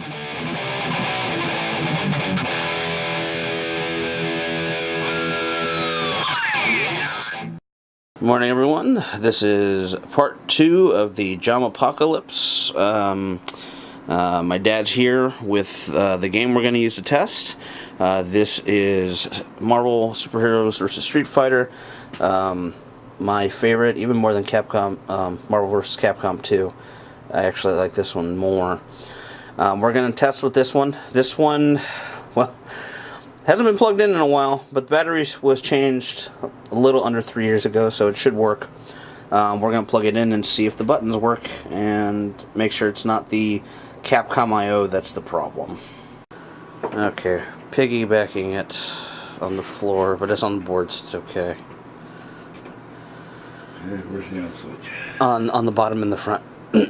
Good morning, everyone. This is part 2 of the JAMMA apocalypse. My dad's here with the game we're going to use to test. This is Marvel Superheroes vs. Street Fighter. My favorite, even more than Capcom, Marvel vs. Capcom 2. I actually like this one more. We're going to test with this one. This one, well, hasn't been plugged in a while, but the battery was changed a little under 3 years ago, so it should work. We're going to plug it in and see if the buttons work and make sure it's not the Capcom I/O that's the problem. Okay, piggybacking it on the floor, but it's on the boards, it's okay. Hey, where's the on switch? On the bottom in the front. That's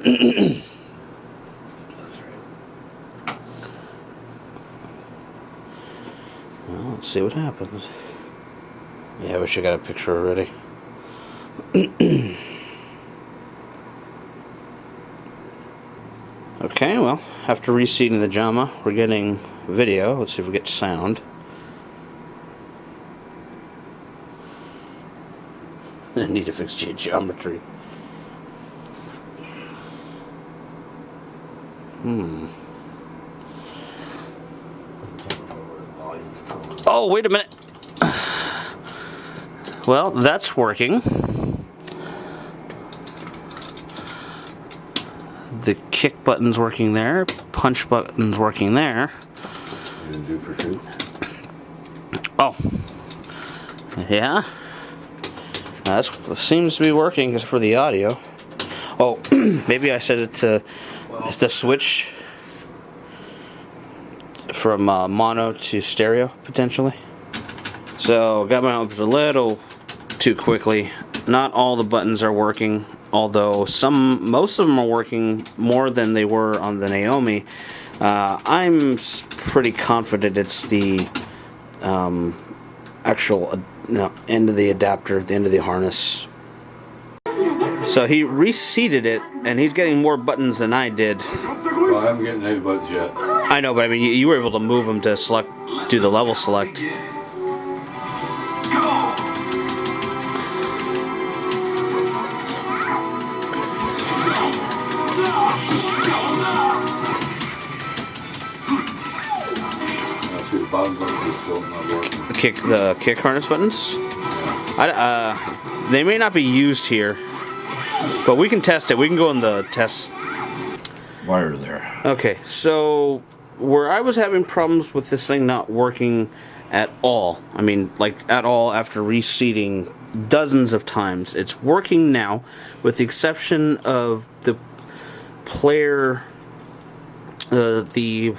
right. Well, let's see what happens. Yeah, I wish I got a picture already. Okay, well, after reseating the JAMMA, we're getting video. Let's see if we get sound. I need to fix geometry. Oh, wait a minute. Well, that's working. The kick button's working there. Punch button's working there. You didn't do for 2? Oh. Yeah. That seems to be working for the audio. Oh, maybe I set it to the switch from mono to stereo, potentially. So, got my hopes a little too quickly. Not all the buttons are working, although most of them are working more than they were on the Naomi. I'm pretty confident it's the actual end of the adapter, the end of the harness. So he reseated it, and he's getting more buttons than I did. Well, I haven't gotten any buttons yet. I know, but I mean, you were able to move them to do the level select. The kick harness buttons? They may not be used here, but we can test it. We can go in the test Wire there. Okay, so where I was having problems with this thing not working at all, I mean, like at all, after reseating dozens of times, it's working now, with the exception of the player, the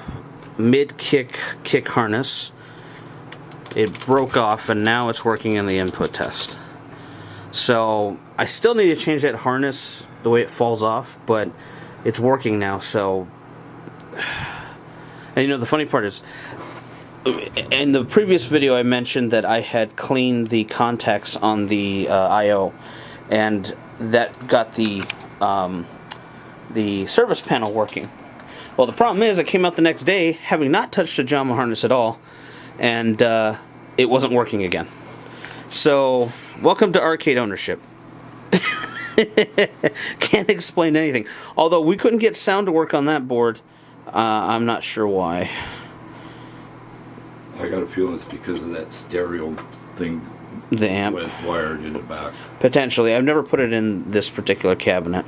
mid kick harness. It broke off, and now it's working in the input test. So I still need to change that harness, the way it falls off, but it's working now. So, and you know, the funny part is, in the previous video I mentioned that I had cleaned the contacts on the I/O, and that got the service panel working. Well, the problem is I came out the next day having not touched a JAMMA harness at all, and it wasn't working again. So, welcome to arcade ownership. Can't explain anything. Although we couldn't get sound to work on that board. I'm not sure why. I got a feeling it's because of that stereo thing. The amp. When it's wired in the back. Potentially. I've never put it in this particular cabinet.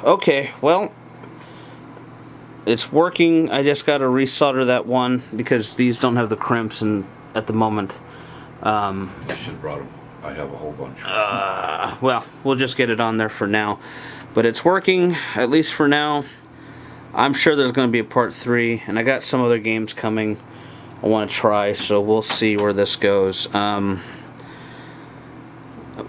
Okay, well, it's working. I just got to resolder that one because these don't have the crimps at the moment. I should have brought them. I have a whole bunch. Well, we'll just get it on there for now. But it's working, at least for now. I'm sure there's going to be a part 3, and I got some other games coming I want to try, so we'll see where this goes.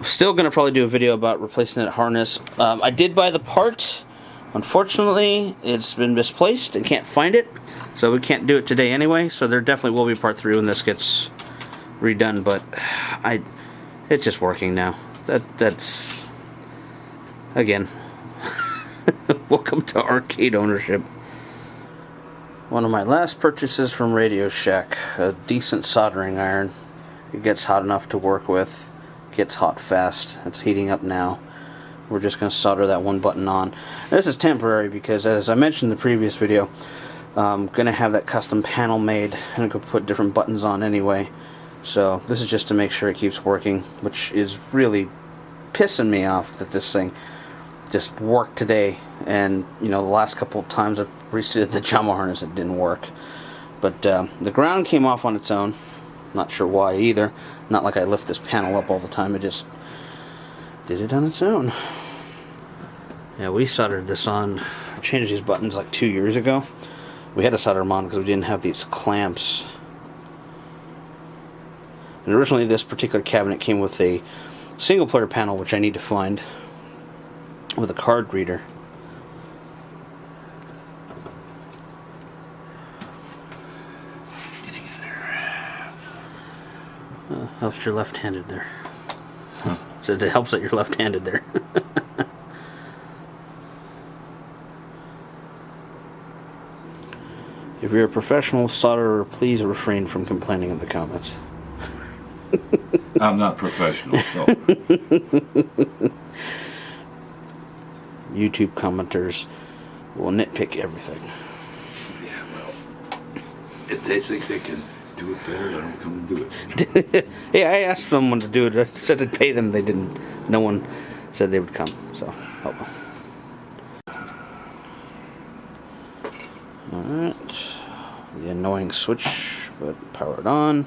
Still going to probably do a video about replacing that harness. I did buy the part. Unfortunately, it's been misplaced and can't find it, so we can't do it today anyway. So there definitely will be part 3 when this gets redone, but it's just working now. That's again. Welcome to arcade ownership. One of my last purchases from Radio Shack, a decent soldering iron. It gets hot enough to work with, gets hot fast. It's heating up now. We're just going to solder that one button on. This is temporary because, as I mentioned in the previous video, I'm going to have that custom panel made and I could put different buttons on anyway. So this is just to make sure it keeps working, which is really pissing me off that this thing just worked today. And, you know, the last couple of times I've reseated the JAMMA harness, it didn't work. But the ground came off on its own. Not sure why either. Not like I lift this panel up all the time. It just did it on its own. Yeah, we soldered this on, changed these buttons like 2 years ago. We had to solder them on because we didn't have these clamps. And originally this particular cabinet came with a single player panel, which I need to find, with a card reader. Getting in there. Helps you're left-handed there. Huh. So it helps that you're left-handed there. If you're a professional solderer, please refrain from complaining in the comments. I'm not professional, so. YouTube commenters will nitpick everything. Yeah, well, if they think they can do it better, let them come and do it. Yeah, I asked someone to do it. I said I'd pay them. They didn't. No one said they would come. So, oh well. Alright. The annoying switch, but powered on.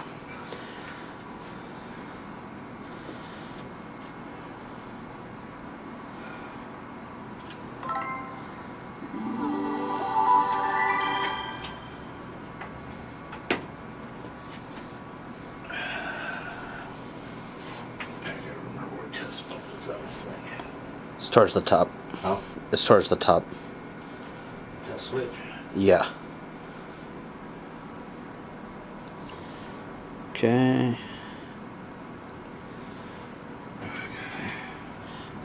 It's towards the top. Oh? It's towards the top. Test switch? Yeah. Okay.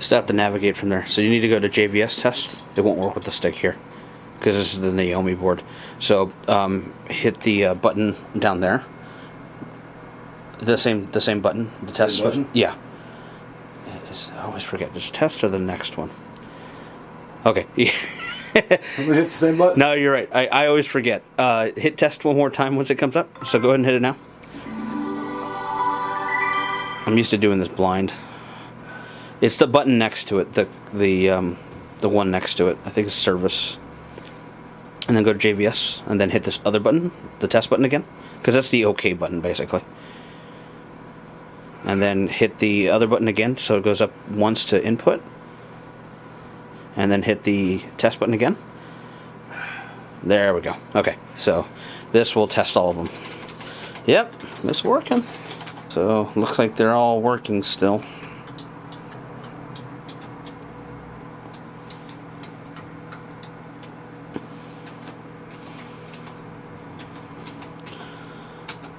Still have to navigate from there. So you need to go to JVS test. It won't work with the stick here because this is the Naomi board. So hit the button down there. The same button. The test button. Yeah. I always forget. This test or the next one. Okay. I'm gonna hit the same button. No, you're right. I always forget. Hit test one more time once it comes up. So go ahead and hit it now. I'm used to doing this blind. It's the button next to it. The one next to it. I think it's service. And then go to JVS and then hit this other button, the test button again, because that's the OK button basically. And then hit the other button again, so it goes up once to input. And then hit the test button again. There we go. Okay, so this will test all of them. Yep, it's working. So looks like they're all working still.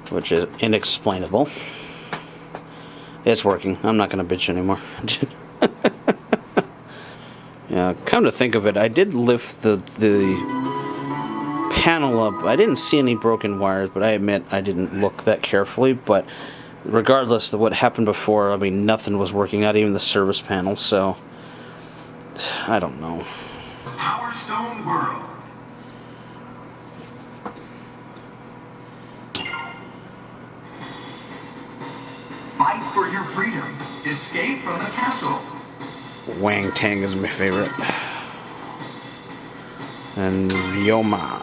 Which is inexplainable. It's working. I'm not going to bitch anymore. Yeah, come to think of it, I did lift the panel up. I didn't see any broken wires, but I admit I didn't look that carefully. But regardless of what happened before, I mean, nothing was working, not even the service panel. So I don't know. Power Stone World. Fight for your freedom. Escape from the castle. Wang Tang is my favorite. And Ryoma.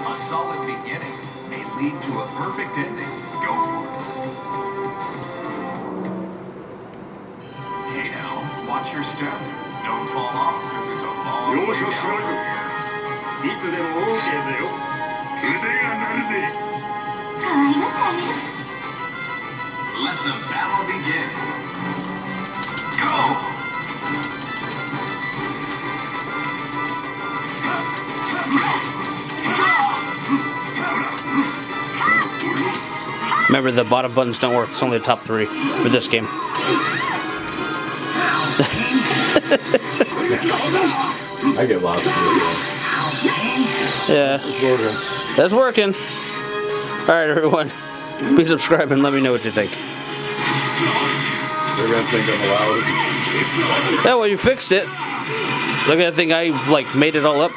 A solid beginning may lead to a perfect ending. Go for it. Hey now, watch your step. Don't fall off because it's a long way down from here. Let the battle begin. Go! Remember, the bottom buttons don't work. It's only the top 3 for this game. I get lost in this. Yeah. It's working. That's working. Alright, everyone. Please subscribe and let me know what you think. They're gonna think I'm loud. Yeah, well, you fixed it. Look at that thing. I, like, made it all up.